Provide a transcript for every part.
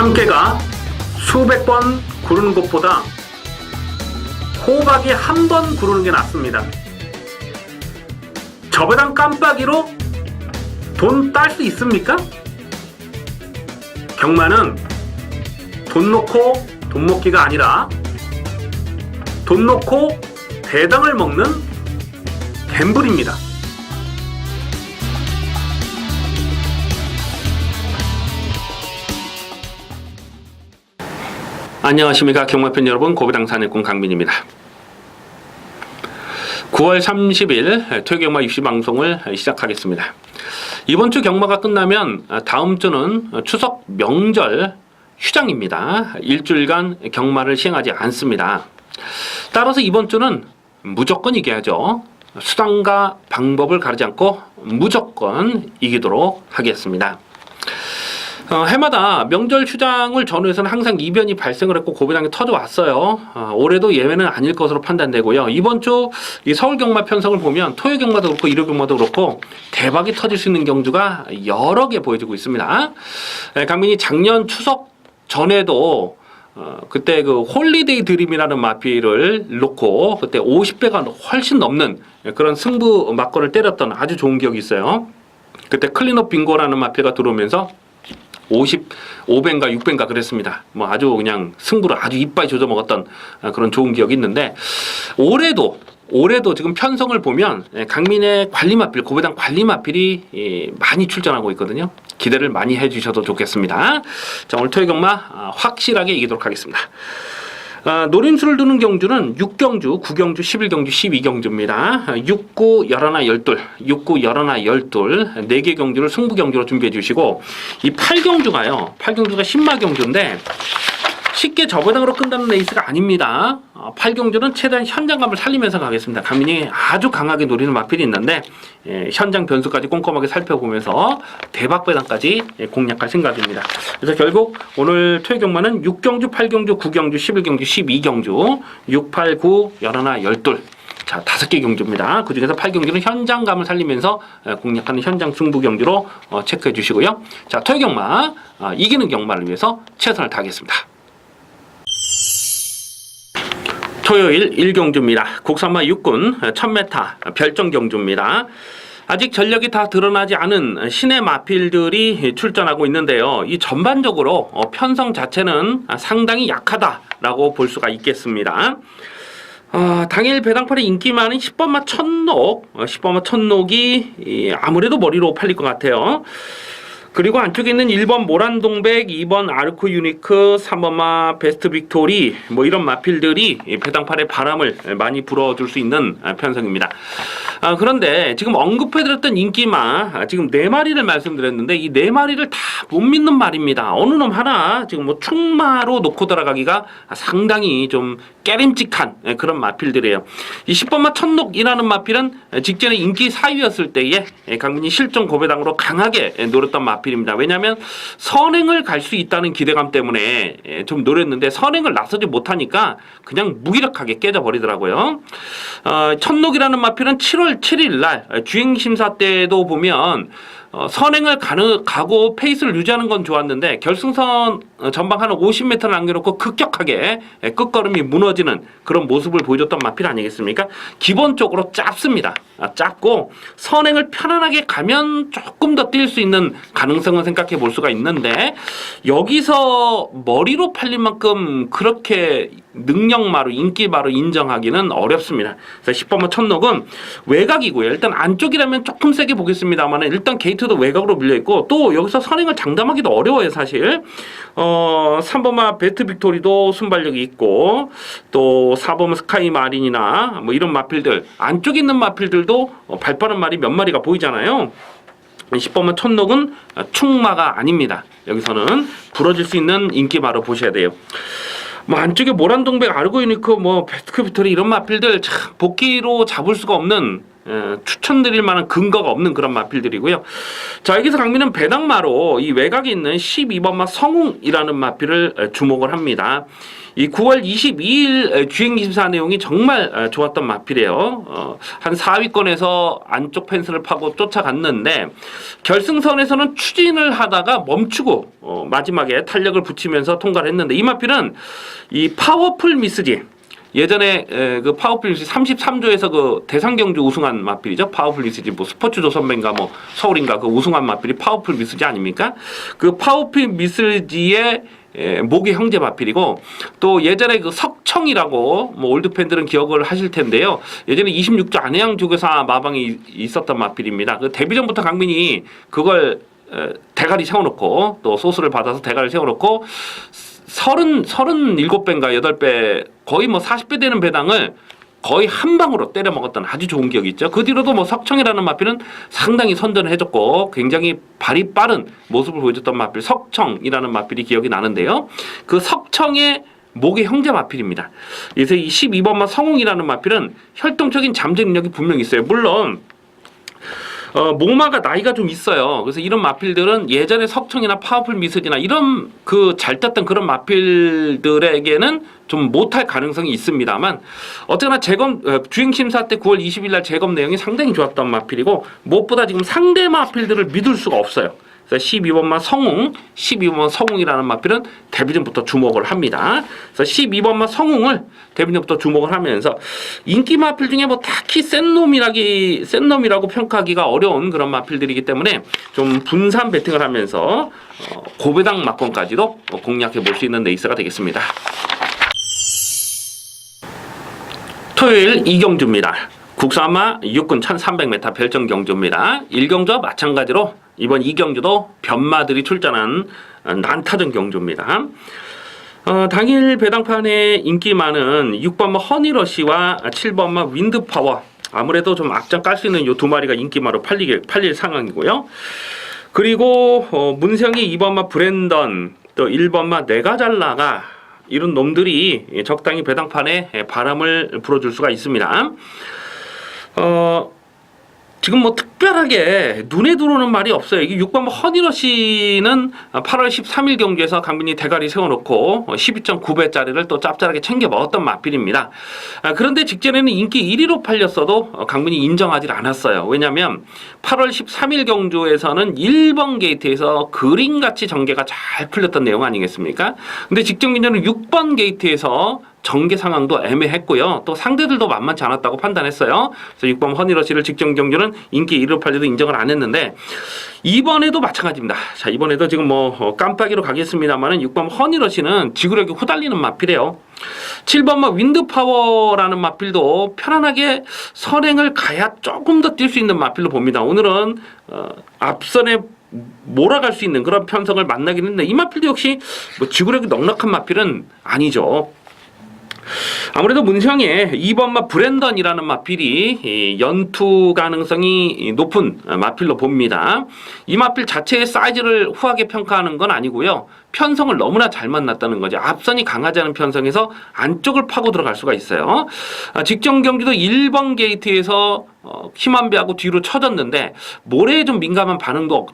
한 개가 수백 번 구르는 것보다 호박이 한 번 구르는 게 낫습니다. 저배당 깜빡이로 돈 딸 수 있습니까? 경마는 돈 놓고 돈 먹기가 아니라 돈 놓고 배당을 먹는 갬블입니다. 안녕하십니까 경마팬 여러분, 고배당 사냥꾼 강민입니다. 9월 30일 토요경마 입시 방송을 시작하겠습니다. 이번 주 경마가 끝나면 다음 주는 추석 명절 휴장입니다. 일주일간 경마를 시행하지 않습니다. 따라서 이번 주는 무조건 이겨야죠. 수단과 방법을 가리지 않고 무조건 이기도록 하겠습니다. 해마다 명절 휴장을 전후해서는 항상 이변이 발생을 했고 고배당이 터져왔어요. 올해도 예외는 아닐 것으로 판단되고요. 이번 주 이 서울 경마 편성을 보면 토요 경마도 그렇고 일요 경마도 그렇고 대박이 터질 수 있는 경주가 여러 개 보여지고 있습니다. 강민이 작년 추석 전에도 그때 그 홀리데이 드림이라는 마필을 놓고 그때 50배가 훨씬 넘는 그런 승부 막건을 때렸던 아주 좋은 기억이 있어요. 그때 클린업 빙고라는 마필가 들어오면서 55배인가 6배인가 그랬습니다. 뭐 아주 그냥 승부를 아주 이빠이 조져 먹었던 그런 좋은 기억이 있는데 올해도 지금 편성을 보면 강민의 관리마필, 고배당 관리마필이 많이 출전하고 있거든요. 기대를 많이 해주셔도 좋겠습니다. 자, 오늘 토요경마 확실하게 이기도록 하겠습니다. 노림수를 두는 경주는 6경주, 9경주, 11경주, 12경주입니다. 6, 9, 11, 12, 6, 9, 11, 12, 4개 경주를 승부 경주로 준비해 주시고 이 8경주가요. 8경주가 신마경주인데 쉽게 저배당으로 끝나는 레이스가 아닙니다. 8경주는 최대한 현장감을 살리면서 가겠습니다. 강민이 아주 강하게 노리는 마필이 있는데 현장 변수까지 꼼꼼하게 살펴보면서 대박 배당까지 공략할 생각입니다. 그래서 결국 오늘 토요경마는 6경주, 8경주, 9경주, 11경주, 12경주, 6, 8, 9, 11, 12 자, 5개 경주입니다. 그 중에서 8경주는 현장감을 살리면서 공략하는 현장 승부 경주로 체크해 주시고요. 자, 토요경마 이기는 경마를 위해서 최선을 다하겠습니다. 토요일 1경주입니다. 국산마 6군 1000m 별정경주입니다. 아직 전력이 다 드러나지 않은 신의 마필들이 출전하고 있는데요. 이 전반적으로 편성 자체는 상당히 약하다라고 볼 수가 있겠습니다. 당일 배당판에 인기 많은 10번마 천록, 10번마 천록이 아무래도 머리로 팔릴 것 같아요. 그리고 안쪽에 있는 1번 모란동백, 2번 아르코 유니크, 3번마 베스트 빅토리 뭐 이런 마필들이 배당판에 바람을 많이 불어줄 수 있는 편성입니다. 그런데 지금 언급해드렸던 인기마 지금 4마리를 말씀드렸는데 이 4마리를 다 못 믿는 말입니다. 어느 놈 하나 지금 뭐 충마로 놓고 들어가기가 상당히 좀 깨림직한 그런 마필들이에요. 이 10번마 천록이라는 마필은 직전에 인기 4위였을 때에 강민이 실전 고배당으로 강하게 노렸던 마필입니다. 왜냐하면 선행을 갈 수 있다는 기대감 때문에 좀 노렸는데 선행을 나서지 못하니까 그냥 무기력하게 깨져버리더라고요. 천록이라는 마필은 7월 7일 날 주행심사 때도 보면 선행을 가고 페이스를 유지하는 건 좋았는데 결승선 전방 한 50m를 남겨놓고 급격하게 끝걸음이 무너지는 그런 모습을 보여줬던 마필 아니겠습니까? 기본적으로 짧습니다. 짧고 선행을 편안하게 가면 조금 더 뛸 수 있는 가능성을 생각해 볼 수가 있는데 여기서 머리로 팔린 만큼 그렇게 능력마로 인기마로 인정하기는 어렵습니다. 그래서 10번마 천록은 외곽이고요. 일단 안쪽이라면 조금 세게 보겠습니다만 일단 게이트도 외곽으로 밀려있고 또 여기서 선행을 장담하기도 어려워요 사실. 3번마 베스트 빅토리도 순발력이 있고 또 4번마 스카이 마린이나 뭐 이런 마필들 안쪽에 있는 마필들도 발빠른 말이 몇 마리가 보이잖아요. 10번마 천록은 충마가 아닙니다. 여기서는 부러질 수 있는 인기마로 보셔야 돼요. 뭐 안쪽에 모란동백, 아르고 유니크, 뭐 베스트 빅토리 이런 마필들 참 복귀로 잡을 수가 없는 추천드릴 만한 근거가 없는 그런 마필들이고요. 자, 여기서 강민은 배당마로 이 외곽에 있는 12번마 성웅이라는 마필을 주목을 합니다. 이 9월 22일 주행심사 내용이 정말 좋았던 마필이에요. 한 4위권에서 안쪽 펜스를 파고 쫓아갔는데 결승선에서는 추진을 하다가 멈추고 마지막에 탄력을 붙이면서 통과를 했는데 이 마필은 이 파워풀 미스지, 예전에 그 파워풀 미스지 33조에서 그 대상경주 우승한 마필이죠. 파워풀 미스지 뭐 스포츠조 선배인가 뭐 서울인가 그 우승한 마필이 파워풀 미스지 아닙니까? 그 파워풀 미스지의 목의 형제 마필이고, 또 예전에 그 석청이라고 뭐 올드 팬들은 기억을 하실 텐데요. 예전에 26조 안해양 조교사 마방이 있었던 마필입니다. 그 데뷔 전부터 강민이 그걸 대가리 세워놓고 또 소스를 받아서 대가리 세워놓고 37배인가 8배 거의 뭐 40배 되는 배당을 거의 한 방으로 때려 먹었던 아주 좋은 기억이 있죠. 그 뒤로도 뭐 석청이라는 마필은 상당히 선전을 해줬고 굉장히 발이 빠른 모습을 보여줬던 마필 석청이라는 마필이 기억이 나는데요. 그 석청의 목의 형제 마필입니다. 그래서 이 12번마 성웅이라는 마필은 혈통적인 잠재 능력이 분명히 있어요. 물론 목마가 나이가 좀 있어요. 그래서 이런 마필들은 예전에 석청이나 파워풀 미스지나 이런 그 잘 떴던 그런 마필들에게는 좀 못할 가능성이 있습니다만, 어쨌거나 주행 심사 때 9월 20일 날 재검 내용이 상당히 좋았던 마필이고, 무엇보다 지금 상대 마필들을 믿을 수가 없어요. 그래서 12번마 성웅, 12번마 성웅이라는 마필은 데뷔전부터 주목을 합니다. 그래서 12번마 성웅을 데뷔전부터 주목을 하면서 인기 마필 중에 뭐 딱히 센 놈이라고 평가하기가 어려운 그런 마필들이기 때문에 좀 분산 배팅을 하면서 고배당 막권까지도 공략해 볼 수 있는 레이스가 되겠습니다. 토요일 2경주입니다. 국산마 6군 1300m 별정 경주입니다. 1경주와 마찬가지로 이번 2경주도 변마들이 출전한 난타전 경주입니다. 당일 배당판에 인기 많은 6번마 허니러시와 7번마 윈드파워, 아무래도 좀 앞장 깔 수 있는 이 두 마리가 인기마로 팔릴 상황이고요. 그리고 문성이 2번마 브랜던, 또 1번마 네가잘라가 이런 놈들이 적당히 배당판에 바람을 불어줄 수가 있습니다. 지금 뭐 특별하게 눈에 들어오는 말이 없어요. 이게 6번 허니러시는 8월 13일 경주에서 강민이 대가리 세워놓고 12.9배짜리를 또 짭짤하게 챙겨 먹었던 마필입니다. 그런데 직전에는 인기 1위로 팔렸어도 강민이 인정하지 않았어요. 왜냐하면 8월 13일 경주에서는 1번 게이트에서 그림같이 전개가 잘 풀렸던 내용 아니겠습니까? 근데 직전 경주는 6번 게이트에서 전개 상황도 애매했고요. 또 상대들도 만만치 않았다고 판단했어요. 그래서 6번 허니러시를 직전 경주는 인기 1위로 팔려도 인정을 안 했는데, 이번에도 마찬가지입니다. 자, 이번에도 지금 뭐 깜빡이로 가겠습니다만은 6번 허니러시는 지구력이 후달리는 마필이에요. 7번마 윈드파워라는 마필도 편안하게 선행을 가야 조금 더 뛸 수 있는 마필로 봅니다. 오늘은 앞선에 몰아갈 수 있는 그런 편성을 만나긴 했는데 이 마필도 역시 뭐 지구력이 넉넉한 마필은 아니죠. 아무래도 문성의 2번마 브랜던이라는 마필이 연투 가능성이 높은 마필로 봅니다. 이 마필 자체의 사이즈를 후하게 평가하는 건 아니고요. 편성을 너무나 잘 만났다는 거죠. 앞선이 강하지 않은 편성에서 안쪽을 파고 들어갈 수가 있어요. 직전 경기도 1번 게이트에서 힘한 배하고 뒤로 쳐졌는데 모래에 좀 민감한 반응도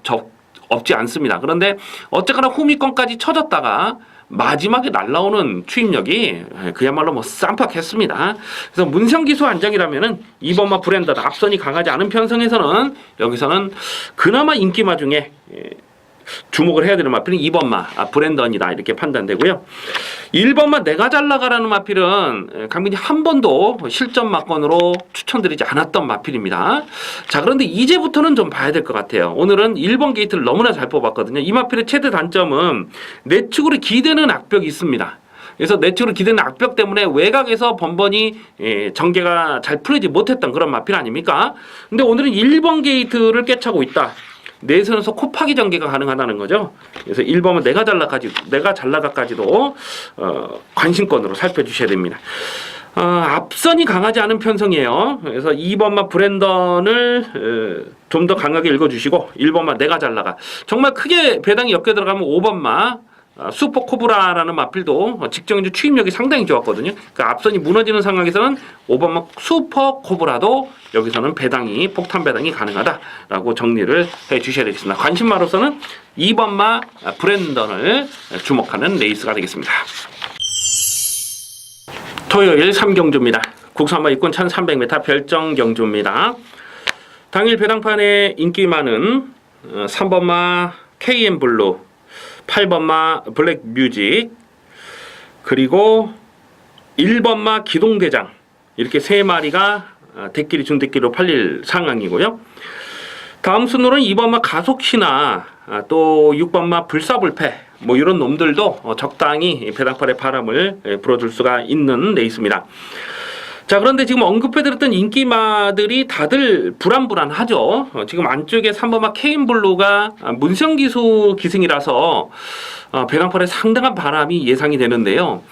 없지 않습니다. 그런데 어쨌거나 후미권까지 쳐졌다가 마지막에 날라오는 추임력이 그야말로 뭐 쌈박했습니다. 그래서 문성기수 안장이라면은 2번마 브랜던, 앞선이 강하지 않은 편성에서는 여기서는 그나마 인기마 중에 주목을 해야 되는 마필은 2번마 브랜던이다 이렇게 판단되고요. 1번마 네가잘라가라는 마필은 강민이 한 번도 실전 막건으로 추천드리지 않았던 마필입니다. 자, 그런데 이제부터는 좀 봐야 될 것 같아요. 오늘은 1번 게이트를 너무나 잘 뽑았거든요. 이 마필의 최대 단점은 내축으로 기대는 악벽이 있습니다. 그래서 내축으로 기대는 악벽 때문에 외곽에서 번번이 전개가 잘 풀리지 못했던 그런 마필 아닙니까? 근데 오늘은 1번 게이트를 꿰차고 있다. 내선에서 코파기 전개가 가능하다는 거죠. 그래서 1번은 네가잘라가까지도 관심권으로 살펴주셔야 됩니다. 앞선이 강하지 않은 편성이에요. 그래서 2번만 브랜던을 좀 더 강하게 읽어주시고 1번만 네가잘라가 정말 크게 배당이 엮여 들어가면 5번만 슈퍼코브라라는 마필도 직전주 추입력이 상당히 좋았거든요. 그러니까 앞선이 무너지는 상황에서는 5번마 슈퍼코브라도 여기서는 배당이 폭탄 배당이 가능하다라고 정리를 해주셔야 되겠습니다. 관심마로서는 2번마 브랜던을 주목하는 레이스가 되겠습니다. 토요일 3경주입니다. 국산마 입군 1300m 별정 경주입니다. 당일 배당판에 인기 많은 3번마 KM블루, 8번마 블랙뮤직, 그리고 1번마 기동대장, 이렇게 세 마리가 대끼리 준대끼리로 팔릴 상황이고요. 다음 순으로는 2번마 가속신화, 또 6번마 불사불패, 뭐 이런 놈들도 적당히 배당판에 바람을 불어줄 수가 있는 레이스입니다. 자, 그런데 지금 언급해드렸던 인기마들이 다들 불안불안하죠. 지금 안쪽에 3번마 케인블루가 문성기수 기승이라서 배당판에 상당한 바람이 예상이 되는데요.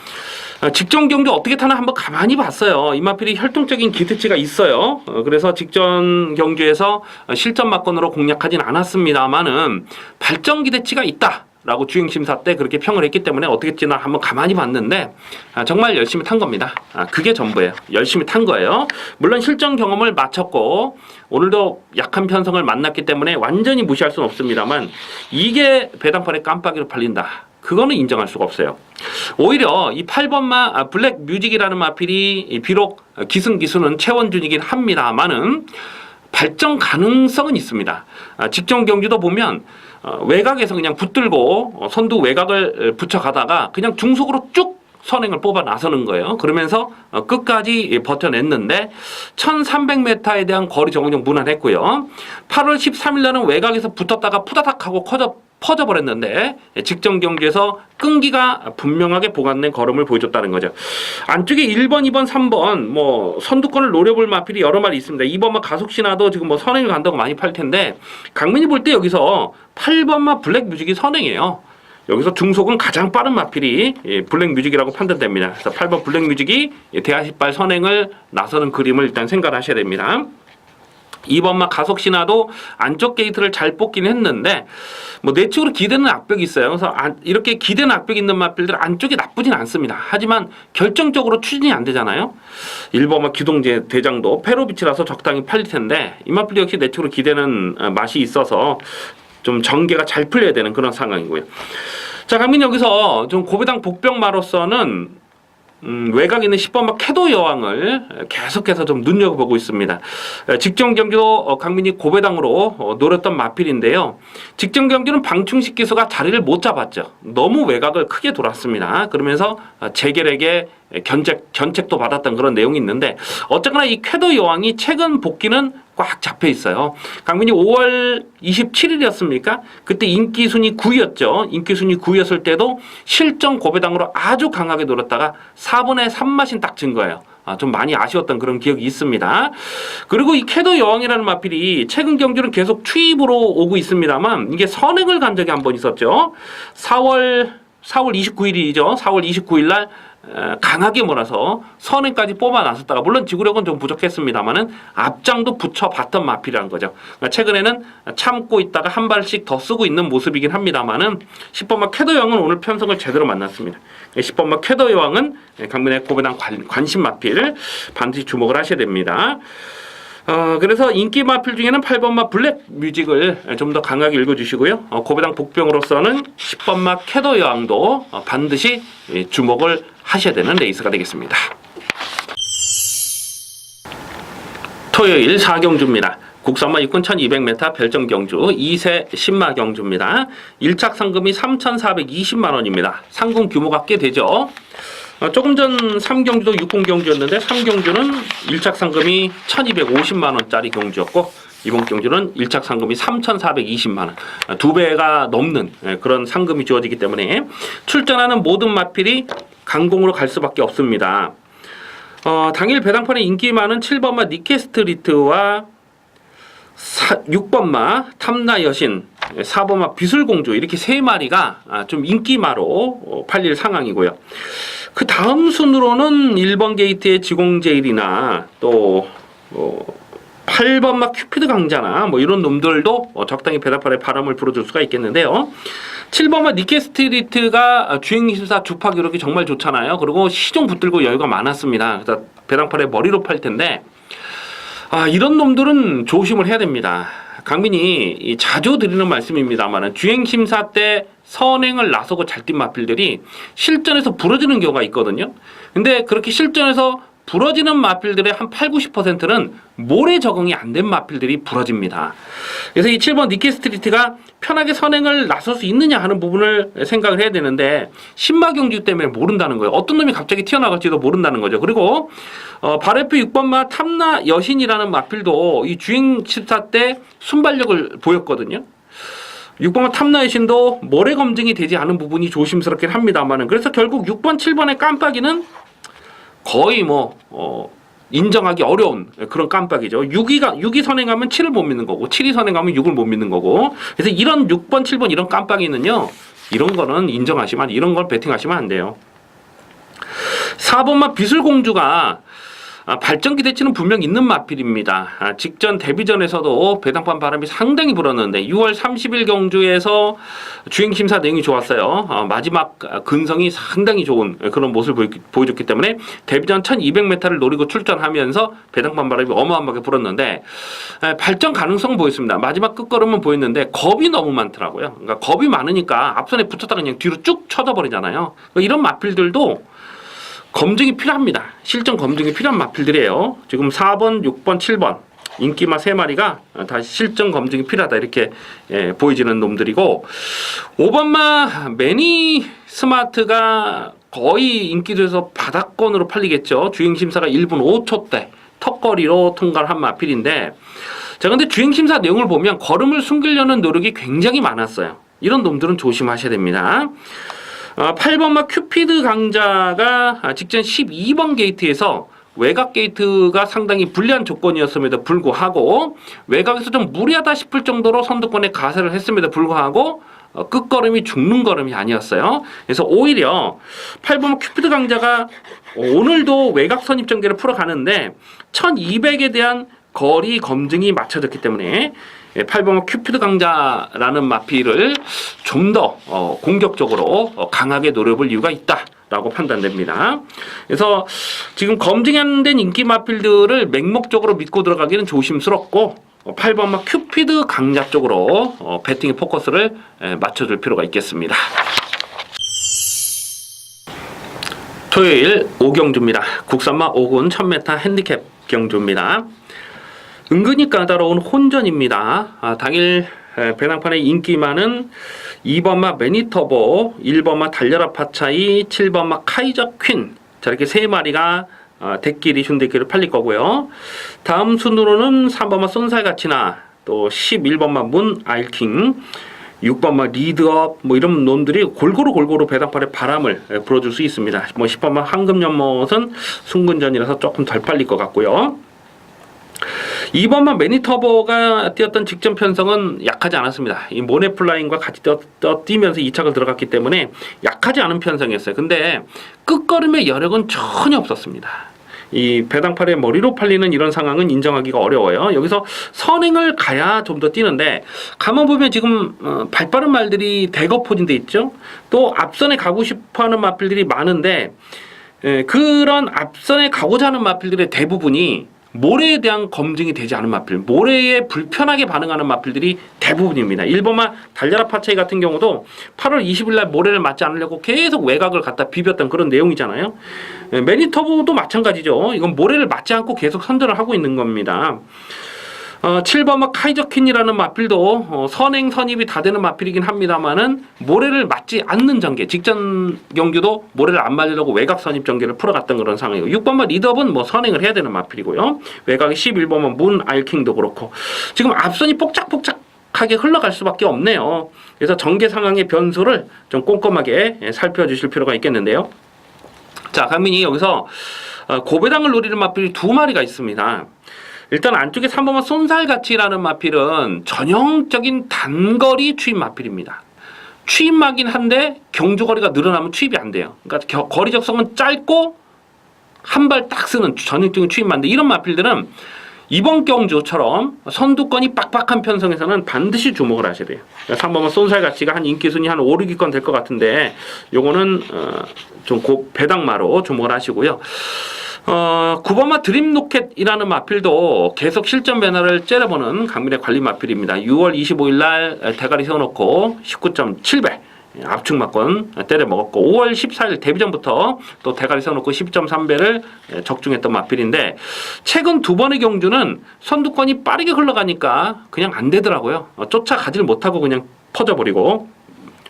직전 경주 어떻게 타나 한번 가만히 봤어요. 이마필이 혈통적인 기대치가 있어요. 그래서 직전 경주에서 실전 막건으로 공략하진 않았습니다만은 발전 기대치가 있다 라고 주행심사 때 그렇게 평을 했기 때문에 어떻게 뛰나 한번 가만히 봤는데 정말 열심히 탄 겁니다. 그게 전부예요. 열심히 탄 거예요. 물론 실전 경험을 마쳤고 오늘도 약한 편성을 만났기 때문에 완전히 무시할 수는 없습니다만 이게 배당판에 깜빡이로 팔린다, 그거는 인정할 수가 없어요. 오히려 이 8번마 블랙뮤직이라는 마필이 비록 기승기수는 최원준이긴 합니다만은 발전 가능성은 있습니다. 직전 경주도 보면 외곽에서 그냥 붙들고 선두 외곽을 붙여가다가 그냥 중속으로 쭉 선행을 뽑아 나서는 거예요. 그러면서 끝까지 버텨냈는데 1300m에 대한 거리 적응력 무난했고요. 8월 13일 날은 외곽에서 붙었다가 푸다닥 하고 퍼져버렸는데 직전 경기에서 끈기가 분명하게 보관된 걸음을 보여줬다는 거죠. 안쪽에 1번, 2번, 3번 뭐 선두권을 노려볼 마필이 여러 마리 있습니다. 2번마 가속신화도 지금 뭐 선행을 간다고 많이 팔 텐데 강민이 볼 때 여기서 8번마 블랙뮤직이 선행이에요. 여기서 중속은 가장 빠른 마필이 블랙뮤직이라고 판단됩니다. 그래서 8번 블랙뮤직이 대하시발 선행을 나서는 그림을 일단 생각하셔야 됩니다. 2번마 가속신화도 안쪽 게이트를 잘 뽑긴 했는데 뭐 내측으로 기대는 악벽이 있어요. 그래서 이렇게 기대는 악벽이 있는 마필들 안쪽이 나쁘진 않습니다. 하지만 결정적으로 추진이 안 되잖아요. 1번마 기동제 대장도 페로비치라서 적당히 팔릴 텐데 이 마필 역시 내측으로 기대는 맛이 있어서 좀 전개가 잘 풀려야 되는 그런 상황이고요. 자, 강민 여기서 좀 고배당 복병마로서는 외곽에 있는 10번마 캐도 여왕을 계속해서 좀 눈여겨보고 있습니다. 직전 경기도 강민이 고배당으로 노렸던 마필인데요. 직전 경기는 방충식 기수가 자리를 못 잡았죠. 너무 외곽을 크게 돌았습니다. 그러면서 재결에게 견책도 받았던 그런 내용이 있는데 어쨌거나 이 캐도 여왕이 최근 복귀는 꽉 잡혀 있어요. 강민이 5월 27일이었습니까? 그때 인기 순위 9위였죠. 인기 순위 9위였을 때도 실전 고배당으로 아주 강하게 노렸다가 4분의 3마신 딱 진 거예요. 좀 많이 아쉬웠던 그런 기억이 있습니다. 그리고 이 캐도 여왕이라는 마필이 최근 경주는 계속 추입으로 오고 있습니다만 이게 선행을 간 적이 한 번 있었죠. 4월 29일이죠. 4월 29일 날 강하게 몰아서 선행까지 뽑아 나섰다가 물론 지구력은 좀 부족했습니다만은 앞장도 붙여봤던 마필이라는 거죠. 그러니까 최근에는 참고 있다가 한 발씩 더 쓰고 있는 모습이긴 합니다만은 10번마 캐도 여왕은 오늘 편성을 제대로 만났습니다. 10번마 캐도 여왕은 강민의 고배당 관심 마필 반드시 주목을 하셔야 됩니다. 그래서 인기 마필 중에는 8번마 블랙뮤직을 좀 더 강하게 읽어주시고요. 고배당 복병으로서는 10번마 캐도 여왕도 반드시 주목을 하셔야 되는 레이스가 되겠습니다. 토요일 4경주입니다. 국산마 입군 1200m 별정 경주 2세 10마 경주입니다. 1착 상금이 3,420만 원입니다. 상금 규모가 꽤 되죠. 조금 전 3경주도 60경주였는데 3경주는 1착 상금이 1,250만 원짜리 경주였고 이번 경주는 1착 상금이 3,420만 원, 2배가 넘는 그런 상금이 주어지기 때문에 출전하는 모든 마필이 강공으로 갈 수밖에 없습니다. 당일 배당판에 인기 많은 7번마 니케스트리트와 6번마 탐나 여신, 4번마 비술공주 이렇게 세 마리가 좀 인기마로 팔릴 상황이고요. 그 다음 순으로는 1번 게이트의 지공제일이나 또 8번마 큐피드 강자나 뭐 이런 놈들도 적당히 배당팔에 바람을 불어줄 수가 있겠는데요. 7번마 니케 스트리트가 주행심사 주파 기록이 정말 좋잖아요. 그리고 시종 붙들고 여유가 많았습니다. 그래서 배당팔에 머리로 팔 텐데 이런 놈들은 조심을 해야 됩니다. 강민이 자주 드리는 말씀입니다만 주행심사 때 선행을 나서고 잘 뛴 마필들이 실전에서 부러지는 경우가 있거든요. 근데 그렇게 실전에서 부러지는 마필들의 한 80~90%는 모래 적응이 안 된 마필들이 부러집니다. 그래서 이 7번 니케 스트리트가 편하게 선행을 나설 수 있느냐 하는 부분을 생각을 해야 되는데 신마경주 때문에 모른다는 거예요. 어떤 놈이 갑자기 튀어나갈지도 모른다는 거죠. 그리고 바레프 6번마 탐나 여신이라는 마필도 이 주행 심사 때 순발력을 보였거든요. 6번 탐나 여신도 모래 검증이 되지 않은 부분이 조심스럽긴 합니다만은 그래서 결국 6번, 7번의 깜빡이는 거의 인정하기 어려운 그런 깜빡이죠. 6이 선행하면 7을 못 믿는 거고 7이 선행하면 6을 못 믿는 거고 그래서 이런 6번, 7번 이런 깜빡이는요. 이런 거는 인정하시면 이런 걸 베팅하시면 안 돼요. 4번마 비술공주가 발전 기대치는 분명 있는 마필입니다. 직전 데뷔전에서도 배당판 바람이 상당히 불었는데 6월 30일 경주에서 주행심사 내용이 좋았어요. 마지막 근성이 상당히 좋은 그런 모습을 보여줬기 때문에 데뷔전 1200m를 노리고 출전하면서 배당판 바람이 어마어마하게 불었는데 발전 가능성은 보였습니다. 마지막 끝걸음은 보였는데 겁이 너무 많더라고요. 그러니까 겁이 많으니까 앞선에 붙었다가 그냥 뒤로 쭉 쳐져버리잖아요. 이런 마필들도 검증이 필요합니다. 실전 검증이 필요한 마필들이에요. 지금 4번, 6번, 7번 인기마 3마리가 다시 실전 검증이 필요하다 이렇게 보여지는 놈들이고 5번마 매니 스마트가 거의 인기도에서 바닥권으로 팔리겠죠. 주행심사가 1분 5초대 턱걸이로 통과를 한 마필인데 자 근데 주행심사 내용을 보면 걸음을 숨기려는 노력이 굉장히 많았어요. 이런 놈들은 조심하셔야 됩니다. 8번마 큐피드 강자가 직전 12번 게이트에서 외곽 게이트가 상당히 불리한 조건이었음에도 불구하고 외곽에서 좀 무리하다 싶을 정도로 선두권에 가세를 했음에도 불구하고 끝걸음이 죽는 걸음이 아니었어요. 그래서 오히려 8번마 큐피드 강자가 오늘도 외곽 선입 전개를 풀어가는데 1200에 대한 거리 검증이 맞춰졌기 때문에 8번마 큐피드 강자라는 마필을 좀 더 공격적으로 강하게 노려볼 이유가 있다라고 판단됩니다. 그래서 지금 검증이 안 된 인기 마필들을 맹목적으로 믿고 들어가기는 조심스럽고 8번마 큐피드 강자 쪽으로 배팅의 포커스를 맞춰줄 필요가 있겠습니다. 토요일 5경주입니다. 국산마 5군 1000m 핸디캡 경주입니다. 은근히 까다로운 혼전입니다. 당일 배당판의 인기 많은 2번마 매니터보, 1번마 달려라 파차이, 7번마 카이저 퀸 자 이렇게 3마리가 대끼리 슌대끼리 팔릴 거고요. 다음 순으로는 3번마 쏜살가치나 또 11번마 문 아일킹 6번마 리드업 뭐 이런 놈들이 골고루 배당판에 바람을 불어줄 수 있습니다. 뭐 10번마 황금연못은 순근전이라서 조금 덜 팔릴 것 같고요. 2번만 매니터버가 뛰었던 직전 편성은 약하지 않았습니다. 이 모네플라잉과 같이 뛰면서 2착을 들어갔기 때문에 약하지 않은 편성이었어요. 근데 끝걸음의 여력은 전혀 없었습니다. 이 배당팔의 머리로 팔리는 이런 상황은 인정하기가 어려워요. 여기서 선행을 가야 좀 더 뛰는데 가만 보면 지금 발빠른 말들이 대거 포진돼 있죠. 또 앞선에 가고 싶어하는 마필들이 많은데 그런 앞선에 가고자 하는 마필들의 대부분이 모래에 대한 검증이 되지 않은 마필, 모래에 불편하게 반응하는 마필들이 대부분입니다. 1번마 달려라 파차이 같은 경우도 8월 20일 날 모래를 맞지 않으려고 계속 외곽을 갖다 비볐던 그런 내용이잖아요. 매니터보도 마찬가지죠. 이건 모래를 맞지 않고 계속 선전을 하고 있는 겁니다. 7번마 카이저퀸이라는 마필도 선행 선입이 다 되는 마필이긴 합니다만은 모래를 맞지 않는 전개, 직전 경주도 모래를 안 맞으려고 외곽 선입 전개를 풀어갔던 그런 상황이고 6번마 리드업은 뭐 선행을 해야 되는 마필이고요. 외곽이 11번마 문 아일킹도 그렇고 지금 앞선이 뽁짝뽁짝하게 흘러갈 수밖에 없네요. 그래서 전개 상황의 변수를 좀 꼼꼼하게 살펴주실 필요가 있겠는데요. 자, 강민이 여기서 고배당을 노리는 마필이 2마리가 있습니다. 일단 안쪽에 3번마 쏜살가치라는 마필은 전형적인 단거리 추입 마필입니다. 추입마긴 한데 경주거리가 늘어나면 추입이 안 돼요. 그러니까 거리 적성은 짧고 한 발 딱 쓰는 전형적인 추입마인데 이런 마필들은 이번 경주처럼 선두권이 빡빡한 편성에서는 반드시 주목을 하셔야 돼요. 3번은 쏜살 가치가 한 인기 순위 한 5, 6위권 될 것 같은데 요거는 좀 배당마로 주목을 하시고요. 9번마 드림로켓이라는 마필도 계속 실전 변화를 째려보는 강민의 관리 마필입니다. 6월 25일 날 대가리 세워놓고 19.7배 압축 막권 때려 먹었고 5월 14일 데뷔전부터 또 대가리 세워놓고 10.3배를 적중했던 마필인데 최근 두 번의 경주는 선두권이 빠르게 흘러가니까 그냥 안 되더라고요. 쫓아가질 못하고 그냥 퍼져버리고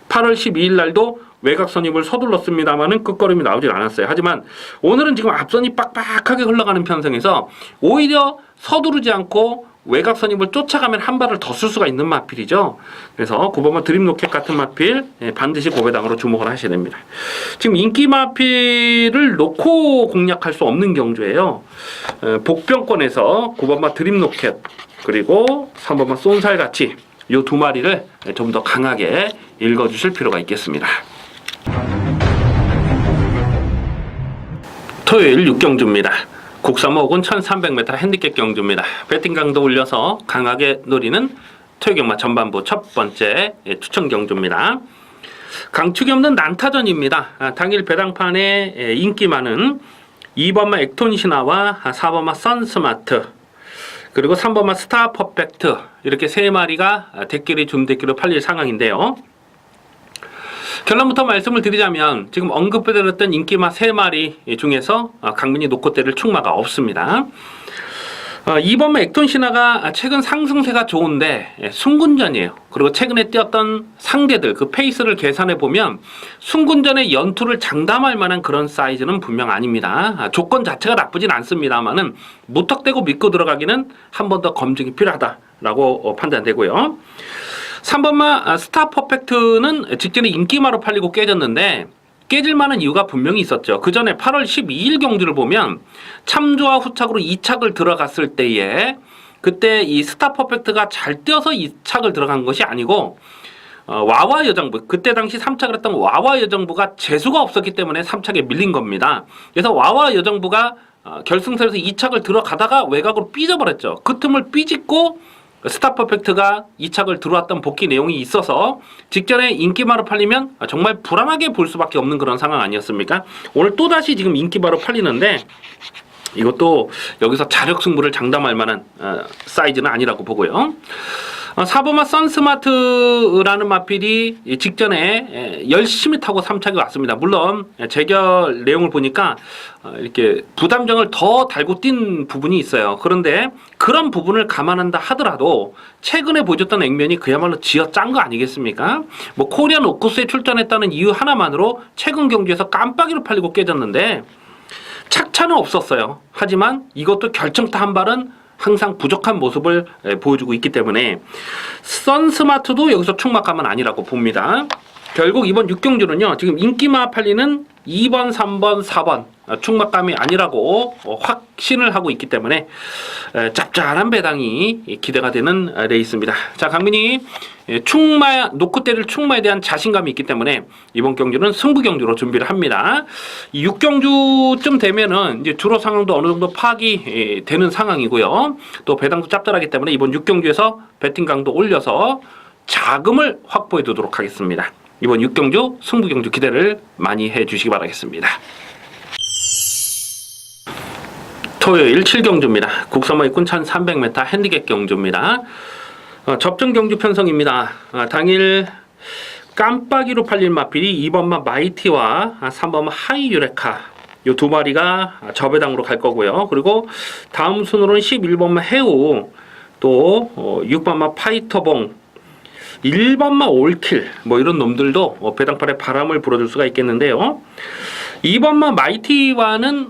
8월 12일 날도 외곽 선입을 서둘렀습니다만은 끝걸음이 나오질 않았어요. 하지만 오늘은 지금 앞선이 빡빡하게 흘러가는 편성에서 오히려 서두르지 않고 외곽 선입을 쫓아가면 한 발을 더 쓸 수가 있는 마필이죠. 그래서 9번만 드림로켓 같은 마필 반드시 고배당으로 주목을 하셔야 됩니다. 지금 인기 마필을 놓고 공략할 수 없는 경주예요. 복병권에서 9번만 드림로켓 그리고 3번만 쏜살같이 이 두 마리를 좀 더 강하게 읽어주실 필요가 있겠습니다. 토요일 6경주입니다. 국삼호 혹은 1300m 핸디캡 경주입니다. 배팅 강도 올려서 강하게 노리는 토요경마 전반부 첫 번째 추천 경주입니다. 강축이 없는 난타전입니다. 당일 배당판에 인기 많은 2번마 액톤 신화와 4번마 선스마트 그리고 3번마 스타 퍼펙트 이렇게 세 마리가 대끼리 준대끼로 팔릴 상황인데요. 결론부터 말씀을 드리자면 지금 언급해드렸던 인기마 3마리 중에서 강민이 놓고 때릴 충마가 없습니다. 2번마 액톤 신화가 최근 상승세가 좋은데 순군전이에요. 그리고 최근에 뛰었던 상대들 그 페이스를 계산해 보면 순군전의 연투를 장담할 만한 그런 사이즈는 분명 아닙니다. 조건 자체가 나쁘진 않습니다만은 무턱대고 믿고 들어가기는 한 번 더 검증이 필요하다라고 판단되고요. 3번마 스타 퍼펙트는 직전에 인기마로 팔리고 깨졌는데 깨질 만한 이유가 분명히 있었죠. 그 전에 8월 12일 경주를 보면 참조와 후착으로 2착을 들어갔을 때에 그때 이 스타 퍼펙트가 잘 뛰어서 2착을 들어간 것이 아니고 와와 여정부 그때 당시 3착을 했던 와와 여정부가 재수가 없었기 때문에 3착에 밀린 겁니다. 그래서 와와 여정부가 결승선에서 2착을 들어가다가 외곽으로 삐져버렸죠. 그 틈을 삐짓고 스타 퍼펙트가 2착을 들어왔던 복귀 내용이 있어서 직전에 인기마로 팔리면 정말 불안하게 볼 수밖에 없는 그런 상황 아니었습니까? 오늘 또다시 지금 인기마로 팔리는데 이것도 여기서 자력 승부를 장담할 만한 사이즈는 아니라고 보고요. 4번마 선스마트라는 마필이 직전에 열심히 타고 3착이 왔습니다. 물론 재결 내용을 보니까 이렇게 부담정을 더 달고 뛴 부분이 있어요. 그런데 그런 부분을 감안한다 하더라도 최근에 보여줬던 액면이 그야말로 쥐어짠 거 아니겠습니까? 뭐 코리안 오크스에 출전했다는 이유 하나만으로 최근 경기에서 깜빡이로 팔리고 깨졌는데 착차는 없었어요. 하지만 이것도 결정타 한 발은 항상 부족한 모습을 보여주고 있기 때문에 선스마트도 여기서 충막감은 아니라고 봅니다. 결국 이번 6경주는요. 지금 인기마 팔리는 2번, 3번, 4번 충막감이 아니라고 확신을 하고 있기 때문에 짭짤한 배당이 기대가 되는 레이스입니다. 자, 강민이 충마 놓고 때릴 충마에 대한 자신감이 있기 때문에 이번 경주는 승부 경주로 준비를 합니다. 이 6경주쯤 되면은 이제 주로 상황도 어느 정도 파악이 되는 상황이고요. 또 배당도 짭짤하기 때문에 이번 6경주에서 배팅 강도 올려서 자금을 확보해 두도록 하겠습니다. 이번 6경주 승부 경주 기대를 많이 해주시기 바라겠습니다. 토요일 7경주입니다. 국삼호 입군 1300m 핸디캡 경주입니다. 접전 경주 편성입니다. 당일 깜빡이로 팔릴 마필이 2번마 마이티와 3번마 하이 유레카 이 두 마리가 저배당으로 갈 거고요. 그리고 다음 순으로는 11번마 해우 또 6번마 파이터봉 1번마 올킬 뭐 이런 놈들도 배당팔에 바람을 불어줄 수가 있겠는데요. 2번마 마이티와는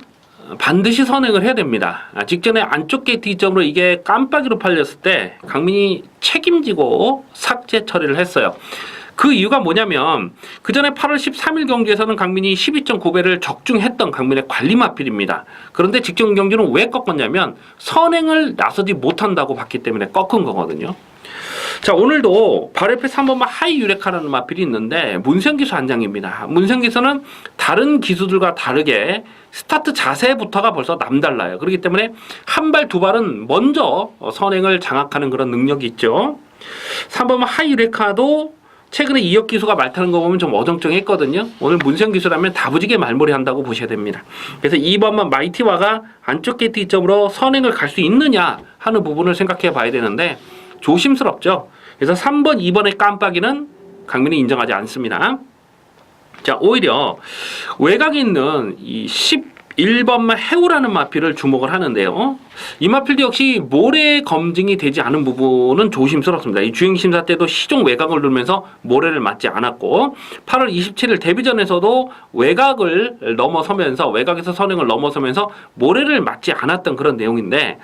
반드시 선행을 해야 됩니다. 직전에 안쪽 게이트 이점으로 이게 깜빡이로 팔렸을 때 강민이 책임지고 삭제 처리를 했어요. 그 이유가 뭐냐면 그 전에 8월 13일 경기에서는 강민이 12.9배를 적중했던 강민의 관리 마필입니다. 그런데 직전 경기는 왜 꺾었냐면 선행을 나서지 못한다고 봤기 때문에 꺾은 거거든요. 자, 오늘도 바로 옆에 3번마 하이 유레카라는 마필이 있는데 문세영 기수 한 장입니다. 문세영 기수는 다른 기수들과 다르게 스타트 자세부터가 벌써 남달라요. 그렇기 때문에 한 발 두 발은 먼저 선행을 장악하는 그런 능력이 있죠. 3번마 하이 유레카도 최근에 이혁 기수가 말 타는 거 보면 좀 어정쩡했거든요. 오늘 문세영 기수라면 다부지게 말몰이 한다고 보셔야 됩니다. 그래서 2번만 마이티와가 안쪽 게이트 이점으로 선행을 갈 수 있느냐 하는 부분을 생각해 봐야 되는데 조심스럽죠. 그래서 3번, 2번의 깜빡이는 강민이 인정하지 않습니다. 자, 오히려 외곽에 있는 이 11번만 해우라는 마필을 주목을 하는데요. 이 마필도 역시 모래 검증이 되지 않은 부분은 조심스럽습니다. 이 주행심사 때도 시종 외곽을 누르면서 모래를 맞지 않았고 8월 27일 데뷔전에서도 외곽을 넘어서면서 외곽에서 선행을 넘어서면서 모래를 맞지 않았던 그런 내용인데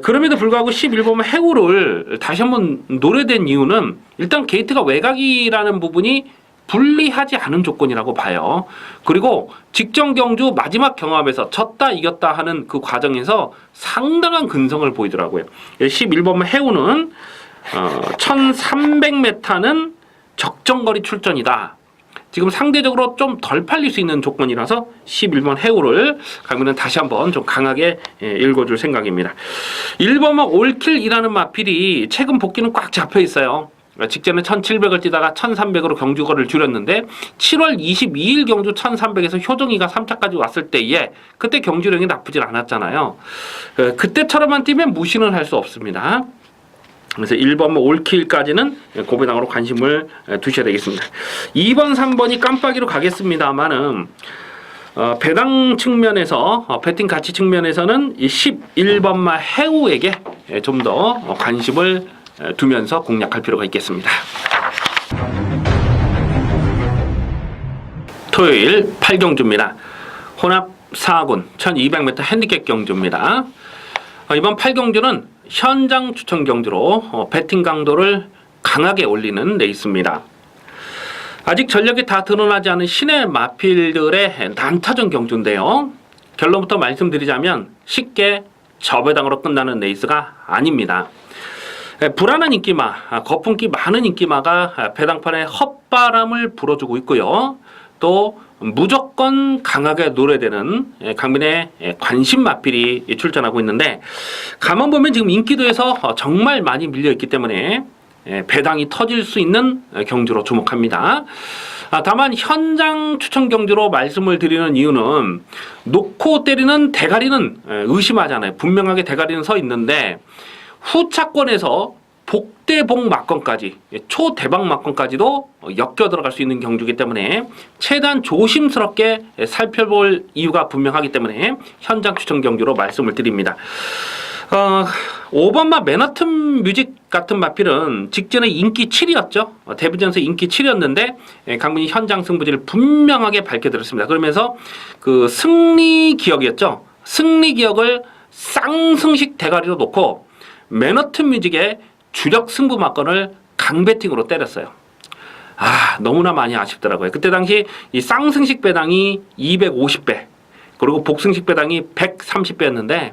그럼에도 불구하고 11번만 해우를 다시 한번 노려댄 이유는 일단 게이트가 외곽이라는 부분이 불리하지 않은 조건이라고 봐요. 그리고 직전 경주 마지막 경합에서 졌다 이겼다 하는 그 과정에서 상당한 근성을 보이더라고요. 11번만 해우는 1300m는 적정거리 출전이다. 지금 상대적으로 좀 덜 팔릴 수 있는 조건이라서 11번 해우를 강민은 다시 한번 좀 강하게 읽어줄 생각입니다. 1번만 올킬이라는 마필이 최근 복귀는 꽉 잡혀 있어요. 직전에 1700을 뛰다가 1300으로 경주거리를 줄였는데 7월 22일 경주 1300에서 효정이가 3차까지 왔을 때에 그때 경주력이 나쁘진 않았잖아요. 그때처럼만 뛰면 무시는 할 수 없습니다. 그래서 1번 올킬까지는 고배당으로 관심을 두셔야 되겠습니다. 2번, 3번이 깜빡이로 가겠습니다만은 배당 측면에서 배팅 가치 측면에서는 이 11번마 해우에게 좀 더 관심을 두면서 공략할 필요가 있겠습니다. 토요일 8경주입니다. 혼합 4군 1200m 핸디캡 경주입니다. 이번 8경주는 현장 추천 경주로 배팅 강도를 강하게 올리는 레이스입니다. 아직 전력이 다 드러나지 않은 신의 마필들의 난타전 경주인데요. 결론부터 말씀드리자면 쉽게 저배당으로 끝나는 레이스가 아닙니다. 불안한 인기마, 거품기 많은 인기마가 배당판에 헛바람을 불어주고 있고요. 또 무조건 강하게 노래되는 강민의 관심 마필이 출전하고 있는데 가만 보면 지금 인기도에서 정말 많이 밀려있기 때문에 배당이 터질 수 있는 경주로 주목합니다. 다만 현장 추천 경주로 말씀을 드리는 이유는 놓고 때리는 대가리는 의심하잖아요. 분명하게 대가리는 서 있는데 후차권에서 복대복 막건까지 초대박 막건까지도 엮여 들어갈 수 있는 경주이기 때문에 최대한 조심스럽게 살펴볼 이유가 분명하기 때문에 현장 추천 경주로 말씀을 드립니다. 5번마 맨하튼 뮤직 같은 마필은 직전에 인기 7위였죠. 데뷔전에서 인기 7위였는데 강민이 현장 승부지를 분명하게 밝혀드렸습니다. 그러면서 그 승리 기억이었죠. 승리 기억을 쌍승식 대가리로 놓고 맨하튼 뮤직의 주력 승부 막건을 강배팅으로 때렸어요. 너무나 많이 아쉽더라고요. 그때 당시 이 쌍승식 배당이 250배 그리고 복승식 배당이 130배였는데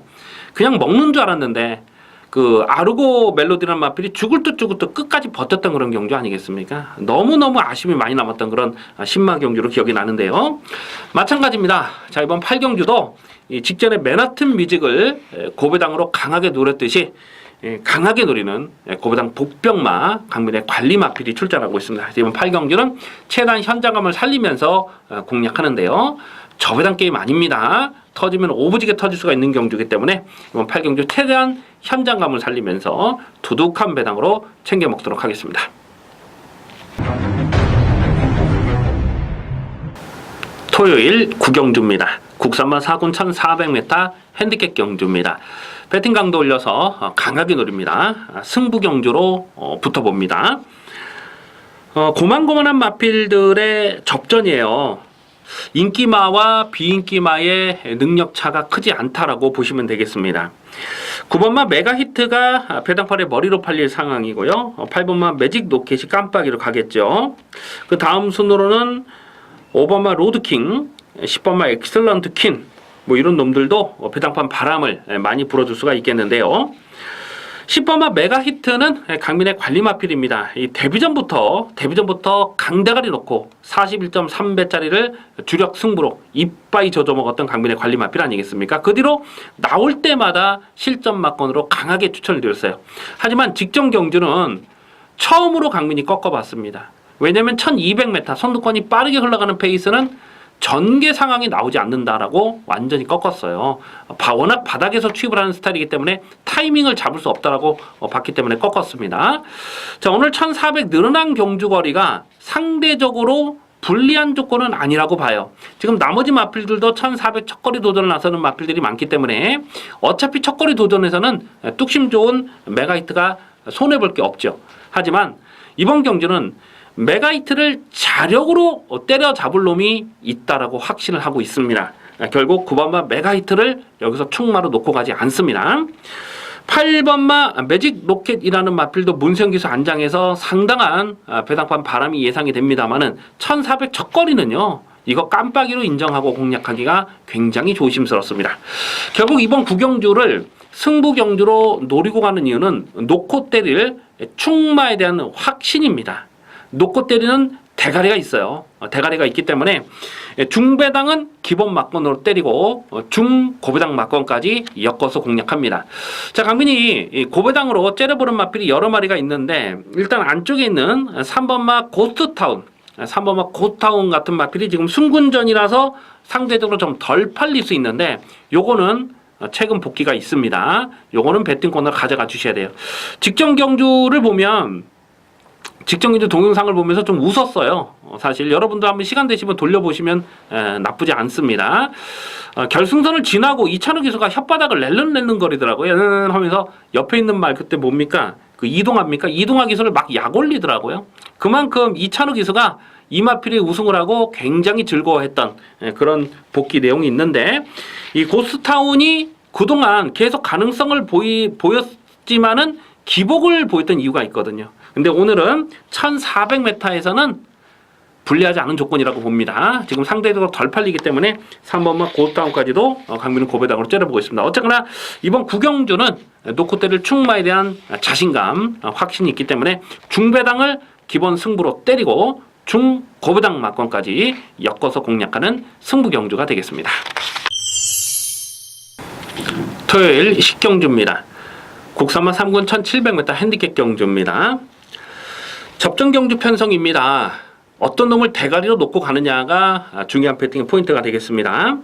그냥 먹는 줄 알았는데 그 아르고 멜로디라는 마필이 죽을 듯 끝까지 버텼던 그런 경주 아니겠습니까? 너무너무 아쉬움이 많이 남았던 그런 신마 경주로 기억이 나는데요. 마찬가지입니다. 자, 이번 8경주도 이 직전에 맨하튼 뮤직을 고배당으로 강하게 노렸듯이 강하게 노리는 고배당 복병마 강민의 관리 마필이 출전하고 있습니다. 이번 8경주는 최대한 현장감을 살리면서 공략하는데요. 저배당 게임 아닙니다. 터지면 오부지게 터질 수가 있는 경주이기 때문에 이번 8경주 최대한 현장감을 살리면서 두둑한 배당으로 챙겨 먹도록 하겠습니다. 토요일 9경주입니다. 국산마 4군 1400m 핸디캡 경주입니다. 배팅 강도 올려서 강하게 노립니다. 승부 경주로 붙어봅니다. 고만고만한 마필들의 접전이에요. 인기마와 비인기마의 능력 차가 크지 않다라고 보시면 되겠습니다. 9번마 메가히트가 배당판에 머리로 팔릴 상황이고요. 8번마 매직 노켓이 깜빡이로 가겠죠. 그 다음 순으로는 5번마 로드킹, 10번마 엑셀런트 퀸, 뭐 이런 놈들도 배당판 바람을 많이 불어줄 수가 있겠는데요. 10번마 메가히트는 강민의 관리마필입니다. 이 데뷔전부터 강대가리 놓고 41.3배짜리를 주력 승부로 이빠이 젖어먹었던 강민의 관리마필 아니겠습니까? 그 뒤로 나올 때마다 실전 막건으로 강하게 추천을 드렸어요. 하지만 직전 경주는 처음으로 강민이 꺾어봤습니다. 왜냐하면 1200m 선두권이 빠르게 흘러가는 페이스는 전개 상황이 나오지 않는다라고 완전히 꺾었어요. 워낙 바닥에서 취입을 하는 스타일이기 때문에 타이밍을 잡을 수 없다라고 봤기 때문에 꺾었습니다. 자, 오늘 1400 늘어난 경주거리가 상대적으로 불리한 조건은 아니라고 봐요. 지금 나머지 마필들도 1400 첫거리 도전을 나서는 마필들이 많기 때문에 어차피 첫거리 도전에서는 뚝심 좋은 메가히트가 손해볼 게 없죠. 하지만 이번 경주는 메가히트를 자력으로 때려잡을 놈이 있다라고 확신을 하고 있습니다. 결국 9번마 메가히트를 여기서 충마로 놓고 가지 않습니다. 8번마 매직 로켓이라는 마필도 문세영 기수 안장에서 상당한 배당판 바람이 예상이 됩니다만은 1400 첫거리는요. 이거 깜빡이로 인정하고 공략하기가 굉장히 조심스럽습니다. 결국 이번 구경주를 승부 경주로 노리고 가는 이유는 놓고 때릴 충마에 대한 확신입니다. 놓고 때리는 대가리가 있어요. 대가리가 있기 때문에 중배당은 기본 막건으로 때리고 중고배당 막건까지 엮어서 공략합니다. 자, 강민이 고배당으로 째려보는 마필이 여러 마리가 있는데 일단 안쪽에 있는 3번마 고스트타운 3번마 고스트타운 같은 마필이 지금 승군전이라서 상대적으로 좀 덜 팔릴 수 있는데 요거는 최근 복귀가 있습니다. 요거는 배팅 코너를 가져가 주셔야 돼요. 직전 경주를 보면 직전 경주 동영상을 보면서 좀 웃었어요. 사실 여러분도 한번 시간 되시면 돌려보시면 나쁘지 않습니다. 결승선을 지나고 이찬우 기수가 혓바닥을 낼름낼름 거리더라고요. 하면서 옆에 있는 말 그때 뭡니까? 그 이동합니까? 이동하 기수를 막 약 올리더라고요. 그만큼 이찬우 기수가 이마필이 우승을 하고 굉장히 즐거워했던 그런 복귀 내용이 있는데 이 고스타운이 그동안 계속 가능성을 보였지만은 기복을 보였던 이유가 있거든요. 근데 오늘은 1400m에서는 불리하지 않은 조건이라고 봅니다. 지금 상대적으로 덜 팔리기 때문에 3번마 고스타운까지도 강민은 고배당으로 째려보고 있습니다. 어쨌거나 이번 구경주는 놓고 때릴 충마에 대한 자신감, 확신이 있기 때문에 중배당을 기본 승부로 때리고 중고배당 막건까지 엮어서 공략하는 승부 경주가 되겠습니다. 토요일 식경주입니다. 국산마 3군 1700m 핸디캡 경주입니다. 접전 경주 편성입니다. 어떤 놈을 대가리로 놓고 가느냐가 중요한 배팅의 포인트가 되겠습니다.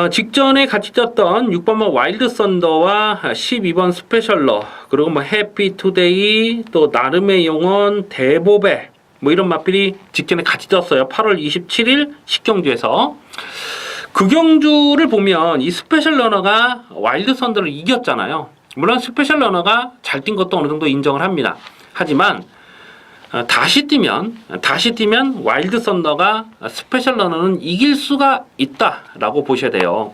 직전에 같이 떴던 6번마 와일드 썬더와 12번 스페셜러 그리고 뭐 해피투데이 또 나름의 영혼 대보배 뭐 이런 마필이 직전에 같이 떴어요. 8월 27일 식경주에서 그 경주를 보면 이 스페셜 러너가 와일드 썬더를 이겼잖아요. 물론 스페셜 러너가 잘 뛴 것도 어느 정도 인정을 합니다. 하지만 다시 뛰면 와일드 썬더가 스페셜 러너는 이길 수가 있다라고 보셔야 돼요.